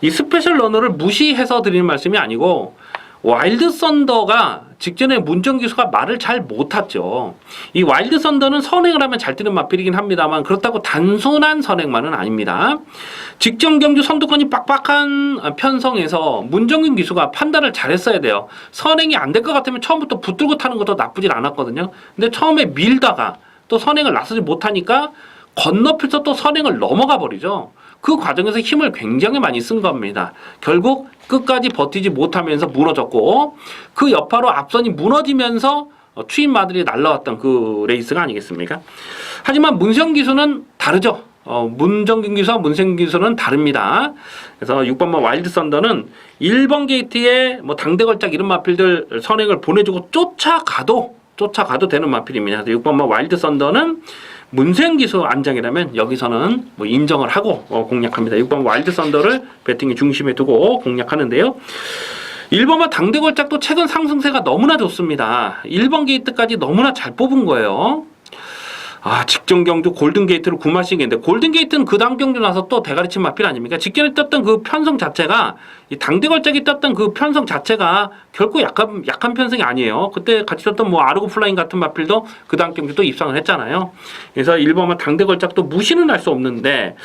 이 스페셜 러너를 무시해서 드리는 말씀이 아니고 와일드 썬더가 직전에 문정 기수가 말을 잘 못했죠. 이 와일드 썬더는 선행을 하면 잘 뛰는 마필이긴 합니다만 그렇다고 단순한 선행만은 아닙니다. 직전 경주 선두권이 빡빡한 편성에서 문정균 기수가 판단을 잘했어야 돼요. 선행이 안 될 것 같으면 처음부터 붙들고 타는 것도 나쁘진 않았거든요. 근데 처음에 밀다가 또 선행을 나서지 못하니까 건너편서 또 선행을 넘어가 버리죠. 그 과정에서 힘을 굉장히 많이 쓴 겁니다. 결국 끝까지 버티지 못하면서 무너졌고 그 여파로 앞선이 무너지면서 추임마들이 날라왔던 그 레이스가 아니겠습니까? 하지만 문세영 기수는 다르죠. 문정균 기수와 문세영 기수는 다릅니다. 그래서 6번마 와일드 썬더는 1번 게이트에 뭐 당대걸작 이런 마필들 선행을 보내주고 쫓아가도 되는 마필입니다. 6번마 와일드 썬더는 문세영 기수 안장이라면 여기서는 뭐 인정을 하고 공략합니다. 6번 와일드 썬더를 배팅의 중심에 두고 공략하는데요. 1번마 당대걸작도 최근 상승세가 너무나 좋습니다. 1번 게이트까지 너무나 잘 뽑은 거예요. 직전 경주 골든 게이트를 구마시겠는데 골든 게이트는 그 다음 경주 나서 또 대가리친 마필 아닙니까? 직전에 떴던 그 편성 자체가 이 당대걸작이 떴던 그 편성 자체가 결코 약한 편성이 아니에요. 그때 같이 떴던 뭐 아르고 플라잉 같은 마필도 그 다음 경주 또 입상을 했잖아요. 그래서 1번만 당대걸작도 무시는 할 수 없는데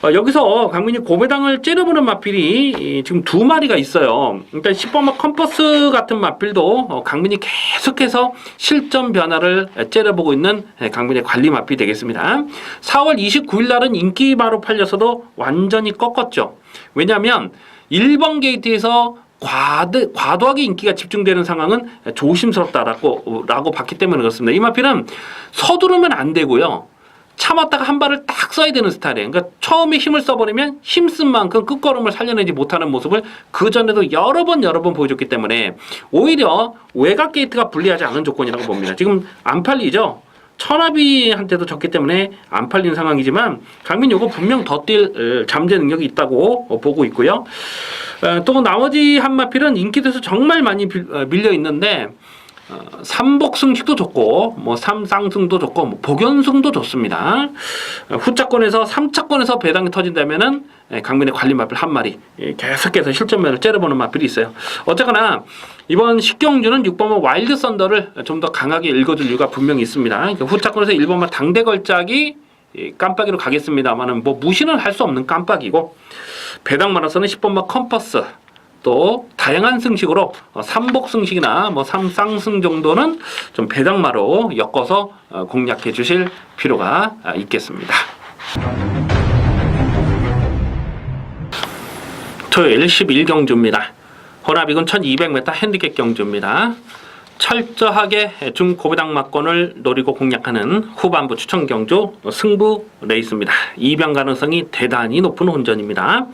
여기서 강민이 고배당을 째려보는 마필이 지금 두 마리가 있어요. 일단 10번마 컴퍼스 같은 마필도 강민이 계속해서 실점 변화를 째려보고 있는 강민의 관리 마필이 되겠습니다. 4월 29일 날은 인기마로 팔려서도 완전히 꺾었죠. 왜냐하면 1번 게이트에서 과도하게 인기가 집중되는 상황은 조심스럽다라고 봤기 때문에 그렇습니다. 이 마필은 서두르면 안 되고요. 참았다가 한 발을 딱 써야 되는 스타일이에요. 그러니까 처음에 힘을 써버리면 힘쓴 만큼 끝걸음을 살려내지 못하는 모습을 그 전에도 여러 번 보여줬기 때문에 오히려 외곽 게이트가 불리하지 않은 조건이라고 봅니다. 지금 안 팔리죠? 천하비한테도 졌기 때문에 안 팔리는 상황이지만 강민 요거 분명 더 뛸 잠재 능력이 있다고 보고 있고요. 또 나머지 한 마필은 인기도에서 정말 많이 밀려 있는데 삼복승식도 좋고 뭐 삼쌍승도 좋고 뭐 복연승도 좋습니다. 후차권에서 3차권에서 배당이 터진다면은 강민의 관리 마필 한 마리 계속해서 실전면을 째려보는 마필이 있어요. 어쨌거나 이번 식경주는 6번마 와일드 썬더를 좀 더 강하게 읽어줄 이유가 분명히 있습니다. 후차권에서 1번마 당대 걸작이 깜빡이로 가겠습니다만은 뭐 무시는 할 수 없는 깜빡이고 배당 많아서는 10번마 컴퍼스 또 다양한 승식으로 삼복승식이나 뭐 삼쌍승 정도는 좀 배당마로 엮어서 공략해 주실 필요가 있겠습니다. 토요일 11경주입니다. 혼합이군 1200m 핸디캡 경주입니다. 철저하게 중고배당 막권을 노리고 공략하는 후반부 추천 경주 승부 레이스입니다. 이변 가능성이 대단히 높은 혼전입니다.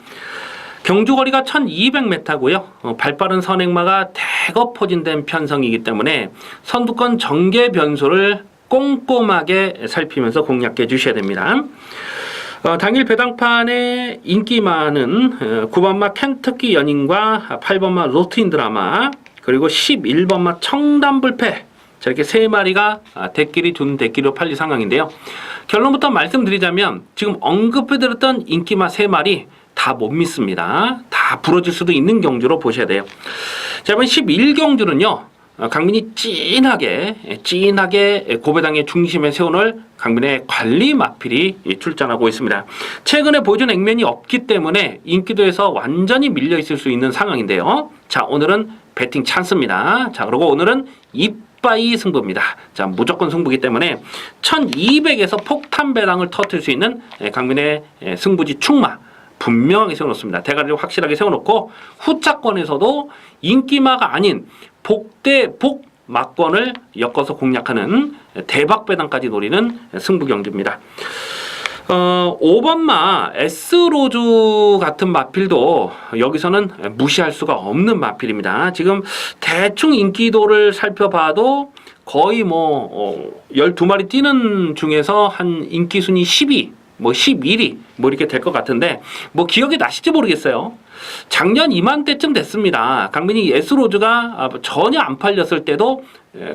경주거리가 1200m고요. 발빠른 선행마가 대거 포진된 편성이기 때문에 선두권 전개 변수를 꼼꼼하게 살피면서 공략해 주셔야 됩니다. 당일 배당판에 인기 많은 9번마 켄터키 연인과 8번마 로트인 드라마 그리고 11번마 청담불패 저렇게 세 마리가 대끼리 둔 대끼리로 팔릴 상황인데요. 결론부터 말씀드리자면 지금 언급해드렸던 인기마 세 마리 다 못 믿습니다. 다 부러질 수도 있는 경주로 보셔야 돼요. 자, 이번 11경주는요. 강민이 찐하게 고배당의 중심에 세워놓을 강민의 관리 마필이 출전하고 있습니다. 최근에 보여준 액면이 없기 때문에 인기도에서 완전히 밀려있을 수 있는 상황인데요. 자, 오늘은 배팅 찬스입니다. 자, 그리고 오늘은 이빠이 승부입니다. 자, 무조건 승부기 때문에 1200에서 폭탄 배당을 터뜨릴 수 있는 강민의 승부지 충마 분명하게 세워놓습니다. 대가리를 확실하게 세워놓고 후차권에서도 인기마가 아닌 복대복 막권을 엮어서 공략하는 대박 배당까지 노리는 승부 경주입니다. 5번마 S로즈 같은 마필도 여기서는 무시할 수가 없는 마필입니다. 지금 대충 인기도를 살펴봐도 거의 뭐 12마리 뛰는 중에서 한 인기 순위 10위 뭐 11위 뭐 이렇게 될 것 같은데 뭐 기억이 나실지 모르겠어요. 작년 이맘때쯤 됐습니다. 강민이 S로즈가 전혀 안 팔렸을 때도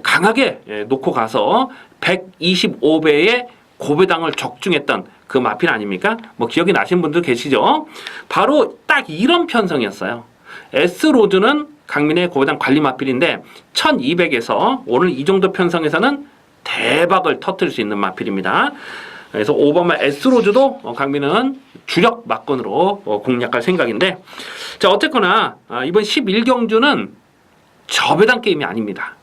강하게 놓고 가서 125배의 고배당을 적중했던 그 마필 아닙니까? 뭐 기억이 나신 분들 계시죠? 바로 딱 이런 편성이었어요. S로즈는 강민의 고배당 관리 마필인데 1200에서 오늘 이 정도 편성에서는 대박을 터뜨릴 수 있는 마필입니다. 그래서 5번마 S로즈도 강민은 주력 막건으로 공략할 생각인데 자 어쨌거나 이번 11경주는 저배당 게임이 아닙니다.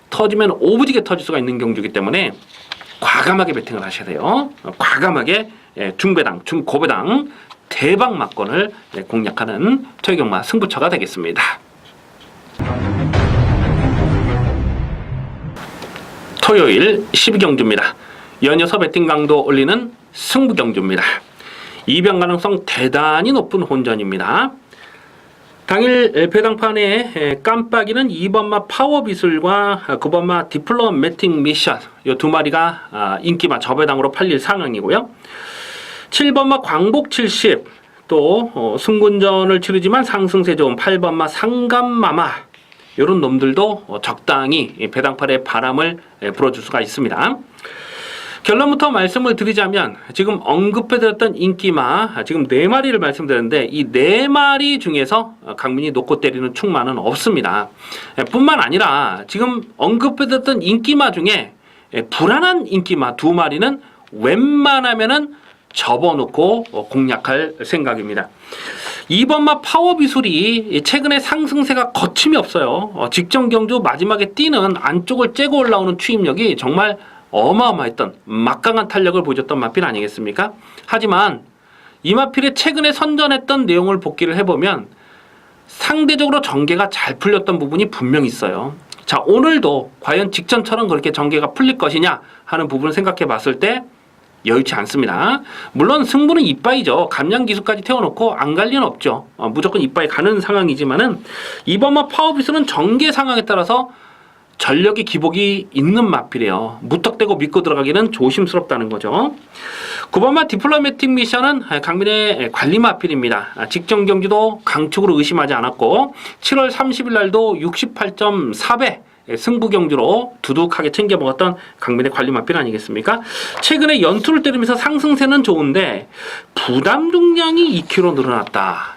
터지면 오부지게 터질 수가 있는 경주이기 때문에 과감하게 배팅을 하셔야 돼요. 과감하게 중배당, 중고배당 대박 막건을 공략하는 토요경마 승부처가 되겠습니다. 토요일 12경주입니다. 연이어서 배팅 강도 올리는 승부 경주입니다. 이변 가능성 대단히 높은 혼전입니다. 당일 배당판에 깜빡이는 2번마 파워비술과 9번마 디플로매틱 미션 이 두 마리가 인기마 저배당으로 팔릴 상황이고요. 7번마 광복 70 또 승군전을 치르지만 상승세 좋은 8번마 상감마마 이런 놈들도 적당히 배당판에 바람을 불어줄 수가 있습니다. 결론부터 말씀을 드리자면 지금 언급해드렸던 인기마 지금 4마리를 말씀드렸는데 이 4마리 중에서 강민이 놓고 때리는 충마는 없습니다. 뿐만 아니라 지금 언급해드렸던 인기마 중에 불안한 인기마 2마리는 웬만하면은 접어놓고 공략할 생각입니다. 2번마 파워비술이 최근에 상승세가 거침이 없어요. 직전 경주 마지막에 뛰는 안쪽을 째고 올라오는 추임력이 정말 어마어마했던 막강한 탄력을 보여줬던 마필 아니겠습니까? 하지만 이 마필의 최근에 선전했던 내용을 복기를 해보면 상대적으로 전개가 잘 풀렸던 부분이 분명히 있어요. 자, 오늘도 과연 직전처럼 그렇게 전개가 풀릴 것이냐 하는 부분을 생각해 봤을 때 여의치 않습니다. 물론 승부는 이빠이죠. 감량 기수까지 태워놓고 안 갈 리는 없죠. 무조건 이빠이 가는 상황이지만은 이번마 파워비스는 전개 상황에 따라서 전력의 기복이 있는 마필이에요. 무턱대고 믿고 들어가기는 조심스럽다는 거죠. 9번마 디플로매틱 미션은 강민의 관리 마필입니다. 직전 경기도 강축으로 의심하지 않았고 7월 30일 날도 68.4배 승부 경주로 두둑하게 챙겨 먹었던 강민의 관리 마필 아니겠습니까? 최근에 연투를 때리면서 상승세는 좋은데 부담 중량이 2kg 늘어났다.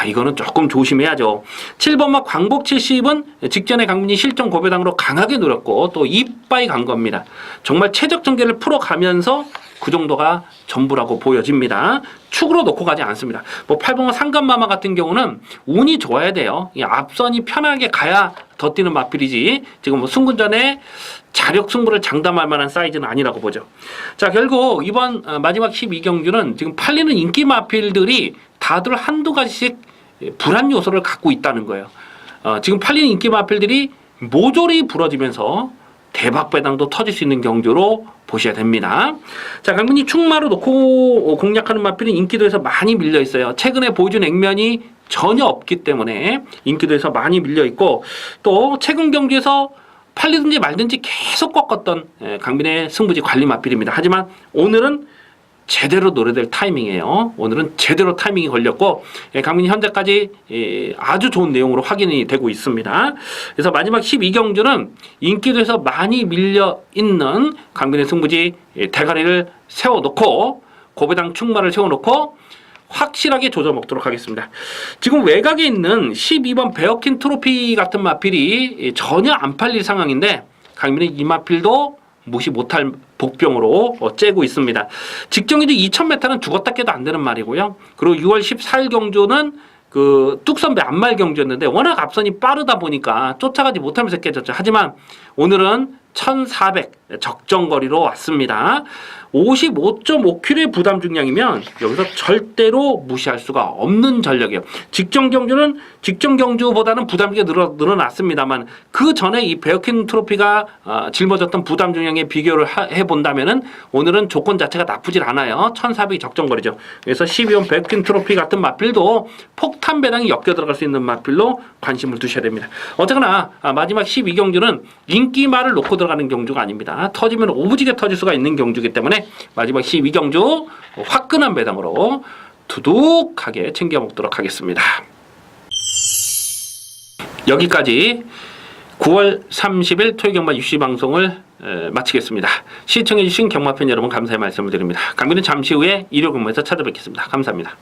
이거는 조금 조심해야죠. 7번마 광복 70은 직전에 강민이 실전 고배당으로 강하게 노렸고 또 이빠이 간 겁니다. 정말 최적 전개를 풀어가면서 그 정도가 전부라고 보여집니다. 축으로 놓고 가지 않습니다. 8번마 상간마마 같은 경우는 운이 좋아야 돼요. 앞선이 편하게 가야 더 뛰는 마필이지 지금 승군전에 자력 승부를 장담할 만한 사이즈는 아니라고 보죠. 자, 결국 이번 마지막 12경주는 지금 팔리는 인기 마필들이 다들 한두 가지씩 불안 요소를 갖고 있다는 거예요. 지금 팔리는 인기 마필들이 모조리 부러지면서 대박 배당도 터질 수 있는 경주로 보셔야 됩니다. 자, 강민이 충마로 놓고 공략하는 마필은 인기도에서 많이 밀려 있어요. 최근에 보여준 액면이 전혀 없기 때문에 인기도에서 많이 밀려 있고 또 최근 경주에서 팔리든지 말든지 계속 꺾었던 강민의 승부지 관리 마필입니다. 하지만 오늘은 제대로 노려될 타이밍이에요. 오늘은 제대로 타이밍이 걸렸고 강민이 현재까지 아주 좋은 내용으로 확인이 되고 있습니다. 그래서 마지막 12경주는 인기도에서 많이 밀려있는 강민의 승부지 대가리를 세워놓고 고배당 충마를 세워놓고 확실하게 조져먹도록 하겠습니다. 지금 외곽에 있는 12번 베어킨 트로피 같은 마필이 전혀 안 팔릴 상황인데 강민의 이 마필도 무시 못할 복병으로 째고 있습니다. 직전기도 2000m는 죽었다 깨도 안 되는 말이고요. 그리고 6월 14일 경주는 그 뚝선배 안말 경주였는데 워낙 앞선이 빠르다 보니까 쫓아가지 못하면서 깨졌죠. 하지만 오늘은 1400 적정거리로 왔습니다. 55.5kg의 부담 중량이면 여기서 절대로 무시할 수가 없는 전력이에요. 직전 경주보다는 부담이 늘어났습니다만 그 전에 이 베어킨 트로피가 짊어졌던 부담 중량에 비교를 해본다면은 오늘은 조건 자체가 나쁘질 않아요. 1400이 적정거리죠. 그래서 12번 베어킨 트로피 같은 마필도 폭탄 배당이 엮여 들어갈 수 있는 마필로 관심을 두셔야 됩니다. 어쨌거나 마지막 12경주는 인기말을 놓고 들어가는 경주가 아닙니다. 터지면 오부지게 터질 수가 있는 경주이기 때문에 마지막 12경주 화끈한 배당으로 두둑하게 챙겨 먹도록 하겠습니다. 여기까지 9월 30일 토요경마 유시 방송을 마치겠습니다. 시청해주신 경마팬 여러분 감사의 말씀을 드립니다. 강민은 잠시 후에 일요경마에서 찾아뵙겠습니다. 감사합니다.